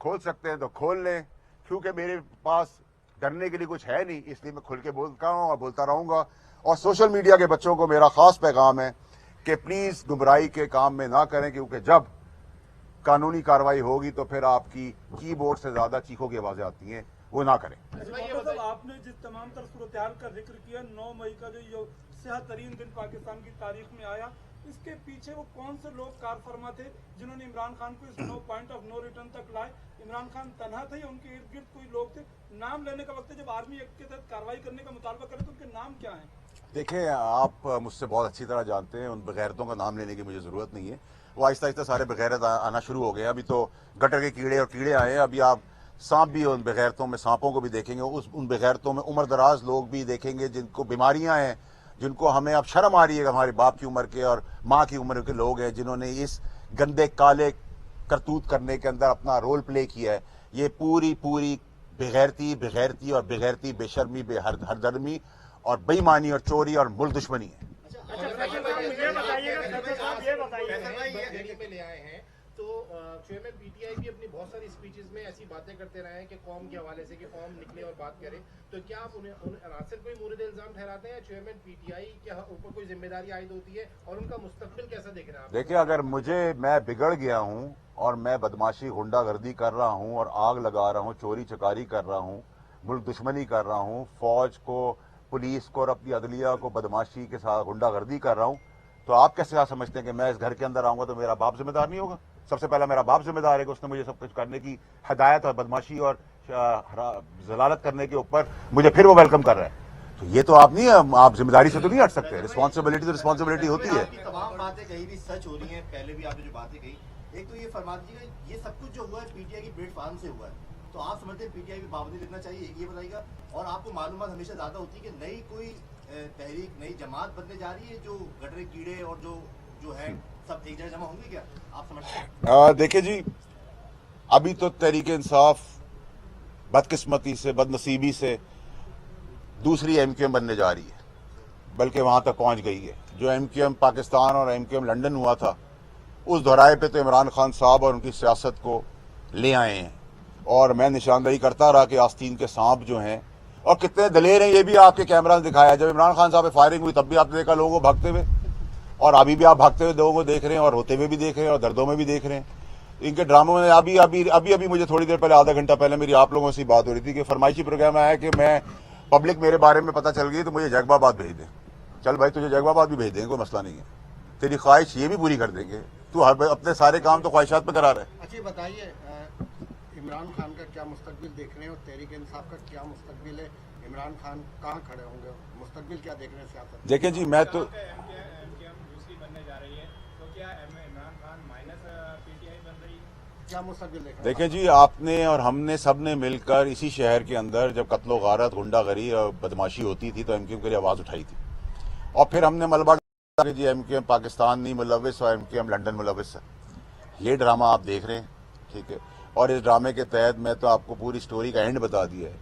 खोल सकते हैं तो खोल लें, क्योंकि मेरे पास डरने के लिए कुछ है नहीं, इसलिए मैं खुल के बोलता हूँ और बोलता रहूँगा। और सोशल मीडिया के बच्चों को मेरा ख़ास पैगाम है कि प्लीज़ गुमराही के काम में ना करें, क्योंकि जब कानूनी कार्रवाई होगी तो फिर आपकी कीबोर्ड से ज़्यादा चीखों की आवाज़ें आती हैं, वो ना करें। आपने जिस तमाम तर सूरत-ए-हाल का जिक्र किया, 9 मई का जो सेहतरीन दिन पाकिस्तान की तारीख में आया, इसके पीछे वो कौन से लोग कारफरमा थे जिन्होंने इमरान खान को इस पॉइंट ऑफ नो रिटर्न तक लाए? इमरान खान तनहा थे या उनके इर्द गिर्द कोई लोग थे? नाम लेने का वक्त है, जब आर्मी एक्ट के तहत कार्रवाई करने का मुतालबा करे तो उनके नाम क्या हैं? देखें, आप मुझसे बहुत अच्छी तरह जानते हैं, उन बेगैरतों का नाम लेने की मुझे ज़रूरत नहीं है। वो आहिस्ता आहिस्ता सारे बेगैरत आना शुरू हो गए हैं। अभी तो गटर के कीड़े और कीड़े आए हैं, अभी आप सांप भी, उन बेगैरतों में सांपों को भी देखेंगे, उन बेगैरतों में उम्र दराज लोग भी देखेंगे जिनको बीमारियां हैं, जिनको हमें अब शर्म आ रही है, हमारे बाप की उम्र के और माँ की उम्र के लोग हैं जिन्होंने इस गंदे काले करतूत करने के अंदर अपना रोल प्ले किया है। ये पूरी बेगैरती और बेगैरती, बेशर्मी, हरदर्मी और बेईमानी और चोरी और मुल्क दुश्मनी है। ले आए हैं तो चेयरमैन पीटीआई भी अपनी बहुत सारी स्पीचेस में ऐसी बातें करते रहे हैं कि कौम के हवाले से कि कौम निकले और बात करे, तो क्या आप उन्हें अनासर कोई मुर्द इल्जाम ठहराते हैं? चेयरमैन पीटीआई के ऊपर कोई जिम्मेदारी आयद होती है और उनका मुस्तकबिल कैसा देख रहे हैं आप? देखिए, अगर मैं बिगड़ गया हूँ और मैं बदमाशी, गुंडागर्दी कर रहा हूँ और आग लगा रहा हूँ, चोरी चकारी कर रहा हूँ, मुल्क दुश्मनी कर रहा हूँ, फौज को, पुलिस को और अपनी अदलिया को बदमाशी के साथ गुंडागर्दी कर रहा हूँ, तो आप कैसे समझते हैं कि मैं इस घर के अंदर आऊँगा तो मेरा बाप जिम्मेदार नहीं होगा? सबसे पहला मेरा बाप जिम्मेदार है कि उसने मुझे सब कुछ करने की हिदायत और बदमाशी और जलालत करने के ऊपर मुझे फिर वो वेलकम कर रहा है। तो ये तो आप जिम्मेदारी से तो नहीं हट सकते। रिस्पॉन्सिबिलिटी तो रिस्पॉन्सिबिलिटी होती है। तमाम बातें कहीं भी सच हो रही हैं, पहले भी आपने जो बातें कही, एक तो ये फरमा दीजिएगा, ये सब कुछ जो हुआ है पीटीआई की प्लेटफॉर्म से हुआ है, तो आप समझते हैं पीटीआई भी पाबंदी लगना चाहिए, ये बताइएगा। और आपको मालूमात हमेशा ज्यादा होती है कि नई कोई तहरीक, नई जमात बनने जा रही है, जो गटरे कीड़े और जो है सब एक जगह जमा होंगे, क्या आप समझते हैं? देखिए जी, अभी तो तहरीक इंसाफ बदकिस्मती से, बदनसीबी से दूसरी एमक्यूएम बनने जा रही है, बल्कि वहां तक पहुंच गई है। जो एमक्यूएम पाकिस्तान और एमक्यूएम लंदन हुआ था, उस दोहराए पे तो इमरान खान साहब और उनकी सियासत को ले आए हैं। और मैं निशानदही करता रहा कि आस्तीन के सांप जो हैं और कितने दलेर हैं, ये भी आपके कैमरा ने दिखाया। जब इमरान खान साहब पे फायरिंग हुई तब भी आपने देखा लोगों को भागते हुए, और अभी भी आप भागते हुए लोगों को देख रहे हैं और रोते हुए भी देख रहे हैं और दर्दों में भी देख रहे हैं। इनके ड्रामों में अभी मुझे थोड़ी देर पहले, आधा घंटा पहले मेरी आप लोगों से बात हो रही थी कि फरमाइशी प्रोग्राम आया कि मैं पब्लिक मेरे बारे में पता चल गई तो मुझे जैकबाबाद भेज दें। चल भाई, तुझे जैकबाबाद भी भेज देंगे, कोई मसला नहीं है, तेरी ख्वाहिश ये भी पूरी कर देंगे। तू अपने सारे काम तो ख्वाहिशात पे करा रहा है। अच्छा बताइए, इमरान खान का क्या मुस्तकबिल देख रहे हैं और तहरीक इंसाफ का क्या मुस्तकबिल है? इमरान खान कहाँ खड़े होंगे, मुस्तकबिल क्या देख रहे हैं सियासत? देखिए जी, मैं तो क्या मुस्तकबिल देख रहे हैं? देखिए जी, आपने और हमने सब ने मिलकर इसी शहर के अंदर जब कत्लो गारत, गुंडागरी और बदमाशी होती थी तो एमक्यूएम के लिए आवाज़ उठाई थी, और फिर हमने मलबा डाला कि जी एमक्यूएम पाकिस्तान नहीं मुलविस और एमक्यूएम लंदन मुलविस है। ये ड्रामा आप देख रहे हैं, ठीक है। और इस ड्रामे के तहत मैं तो आपको पूरी स्टोरी का एंड बता दिया है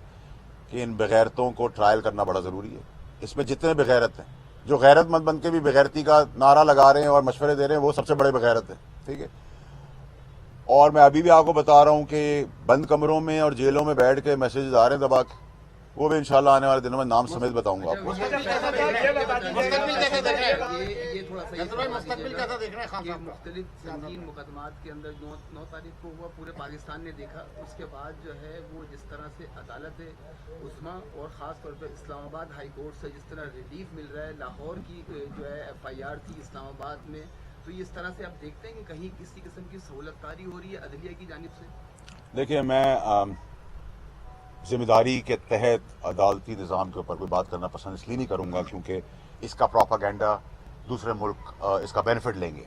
कि इन बेगैरतों को ट्रायल करना बड़ा ज़रूरी है। इसमें जितने बेगैरत हैं, जो गैरतमंद बन के भी बेगैरती का नारा लगा रहे हैं और मशवरे दे रहे हैं, वो सबसे बड़े बेगैरत हैं, ठीक है। और मैं अभी भी आपको बता रहा हूँ कि बंद कमरों में और जेलों में बैठ के मैसेज आ रहे हैं दबा के, वो भी इंशाल्लाह आने वाले दिनों में नाम समेत बताऊंगा आपको। मुख्तलिफ संगीन मुकदमात के अंदर 9 तारीख को हुआ, पूरे पाकिस्तान ने देखा। उसके बाद जो है वो जिस तरह से अदालत उस्मा और ख़ास तौर पर इस्लामाबाद हाई कोर्ट से जिस तरह रिलीफ मिल रहा है, लाहौर की जो है FIR थी इस्लामाबाद में, तो इस तरह से आप देखते हैं कि कहीं किसी किस्म की सहूलतकारी हो रही है अदलिया की जानिब से? देखिए, मैं जिम्मेदारी के तहत अदालती निज़ाम के ऊपर कोई बात करना पसंद इसलिए नहीं करूँगा क्योंकि इसका प्रोपागेंडा दूसरे मुल्क इसका बेनिफिट लेंगे,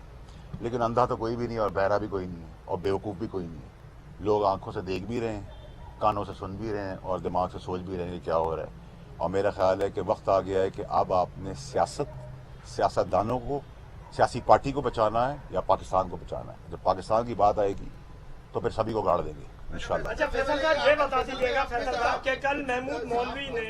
लेकिन अंधा तो कोई भी नहीं और बहरा भी कोई नहीं है और बेवकूफ़ भी कोई नहीं है। लोग आंखों से देख भी रहे हैं, कानों से सुन भी रहे हैं और दिमाग से सोच भी रहे हैं कि क्या हो रहा है। और मेरा ख्याल है कि वक्त आ गया है कि अब आपने सियासतदानों को, सियासी पार्टी को बचाना है या पाकिस्तान को बचाना है। जब पाकिस्तान की बात आएगी तो फिर सभी को गाड़ देंगे इंशाल्लाह। अच्छा फैसल साहब, ये बता दीजिएगा फैसल साहब कि कल महमूद मौलवी ने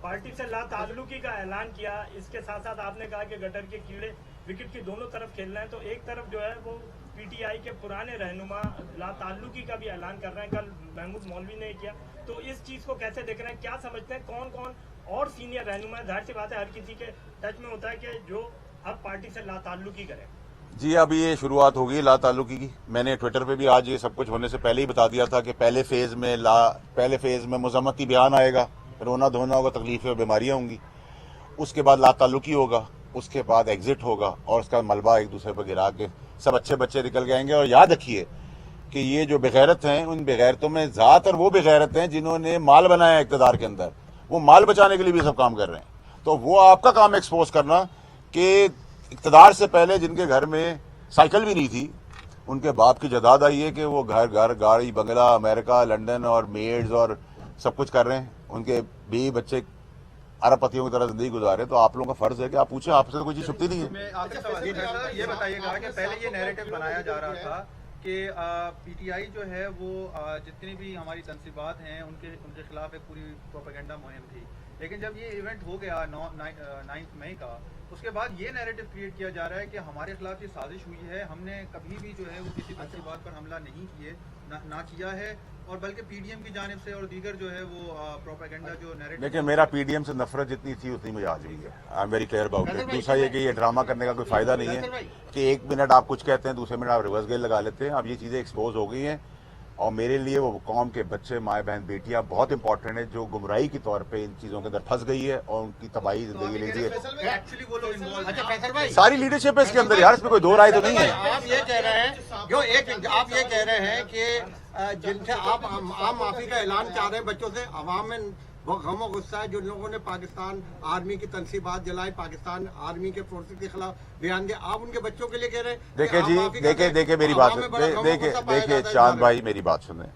पार्टी से ला ताल्लुकी का ऐलान किया, इसके साथ साथ आपने कहा कि गटर के कीड़े विकेट की दोनों तरफ खेलना है, तो एक तरफ जो है वो पीटीआई के पुराने रहनुमा लाताल्लुकी का भी ऐलान कर रहे हैं, कल महमूद मौलवी ने किया, तो इस चीज को कैसे देख रहे हैं, क्या समझते हैं, कौन कौन और सीनियर रहनुमा, जाहिर सी बात है हर किसी के टच में होता है कि जो अब पार्टी से लाताल्लुकी करे। जी अभी ये शुरुआत होगी ला ताल्लुकी की। मैंने ट्विटर पे भी आज ये सब कुछ होने से पहले ही बता दिया था कि पहले फेज में मजम्मती बयान आएगा, रोना धोना होगा, तकलीफें और बीमारियाँ होंगी, उसके बाद ला ताल्लुकी होगा, उसके बाद एग्जिट होगा और उसका मलबा एक दूसरे पर गिरा के सब अच्छे बच्चे निकल के आएंगे। और याद रखिए कि ये जो बेगैरत हैं, उन बेगैरतों में ज़्यादातर वो बेगैरत हैं जिन्होंने माल बनाया इक़्तिदार के अंदर, वो माल बचाने के लिए भी सब काम कर रहे हैं। तो वो आपका काम एक्सपोज करना कि इक़्तिदार से पहले जिनके घर में साइकिल भी नहीं थी, उनके बाप की जदाद आई है कि वो घर गाड़ी बंगला अमेरिका लंदन और मेड्स और सब कुछ कर रहे हैं, उनके बीवी बच्चे अरबपतियों की तरह जिंदगी गुजारे। तो आप लोगों का फर्ज है कि आप पूछें, आपसे तो कोई चीज छुपती नहीं है। मैं आखिरी सवाल ये बताइएगा कि पहले ये नैरेटिव बनाया जा रहा था कि पीटीआई जो है वो जितनी भी हमारी तनसीबात हैं उनके खिलाफ एक पूरी प्रोपेगेंडा मुहिम थी, लेकिन जब ये इवेंट हो गया 9 मई का, उसके बाद ये नैरेटिव क्रिएट किया जा रहा है कि हमारे खिलाफ ये साजिश हुई है, हमने कभी भी जो है वो किसी तनसीबात पर हमला नहीं ना किया है, और बल्कि पीडीएम की जानिब से और दीगर जो है वो प्रोपेगेंडा जो नैरेटिव। देखिए मेरा पीडीएम से नफरत जितनी थी उतनी मुझे आज हुई है। I am very clear about it. दूसरा ये कि ये ड्रामा करने का कोई फायदा नहीं है कि एक मिनट आप कुछ कहते हैं, दूसरे मिनट आप रिवर्स गेयर लगा लेते हैं। अब ये चीजें एक्सपोज हो गई हैं और मेरे लिए वो कौम के बच्चे, माए बहन, बेटियां बहुत इंपॉर्टेंट है जो गुमराही के तौर पे इन चीजों के अंदर फंस गई है और उनकी तबाही जिंदगी ले रही है। सारी लीडरशिप है इसके अंदर यार, इसमें कोई दो राय तो नहीं है। आप ये कह रहे हैं आप ये कह रहे हैं कि जिनसे आप आम माफी का ऐलान चाह रहे हैं बच्चों से, अवाम में वो गम और गुस्सा है, जो लोगों ने पाकिस्तान आर्मी की तनसीबात जलाई, पाकिस्तान आर्मी के फोर्सेस के खिलाफ बयान दिया, आप उनके बच्चों के लिए कह रहे हैं। देखिए जी, देखिए मेरी बात, देखिए चांद भाई मेरी बात सुने।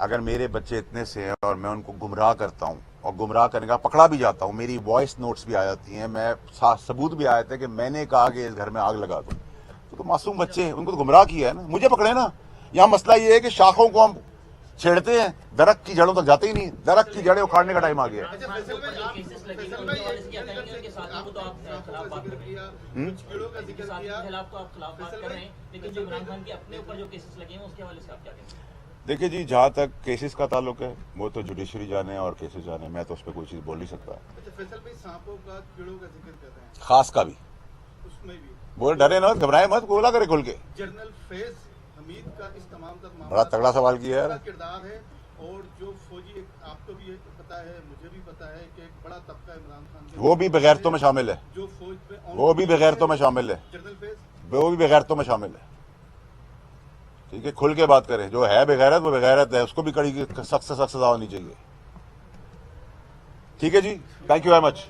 अगर मेरे बच्चे इतने से हैं और मैं उनको गुमराह करता हूँ और गुमराह करने का पकड़ा भी जाता हूँ, मेरी वॉइस नोट्स भी आ जाती हैं, मैं सबूत भी आए थे कि मैंने कहा कि इस घर में आग लगा दूं, तो मासूम बच्चे हैं, उनको तो गुमराह किया है ना, मुझे पकड़े ना। यहाँ मसला ये है कि शाखों को हम छेड़ते हैं, दरख्त की जड़ों तक जाते ही नहीं। दरख्त की जड़ें उखाड़ने का टाइम आ गया है। देखिए जी, जहाँ तक केसेस का ताल्लुक है वो तो जुडिशरी जाने और केसेस जाने, मैं तो उस पर कोई चीज बोल नहीं सकता। खास का भी बोले, डरे ना, घबराए मत, बोला करे खुल के। जनरल फैज हमीद का इस तमाम बड़ा तगड़ा सवाल किया है किरदार है, और जो फौजी, आपको भी पता है, मुझे भी पता है कि एक बड़ा तबका इमरान खान वो भी बेगैरतों में शामिल है, जो फौज पे वो भी बेगैरतों में शामिल है, जनरल फैज वो भी बेगैरतों में शामिल है। ठीक है, खुल के बात करें, जो है बेगैरत वो बेगैरत है, उसको भी कड़ी सख्त से सख्त सजा होनी चाहिए। ठीक है जी, थैंक यू वेरी मच।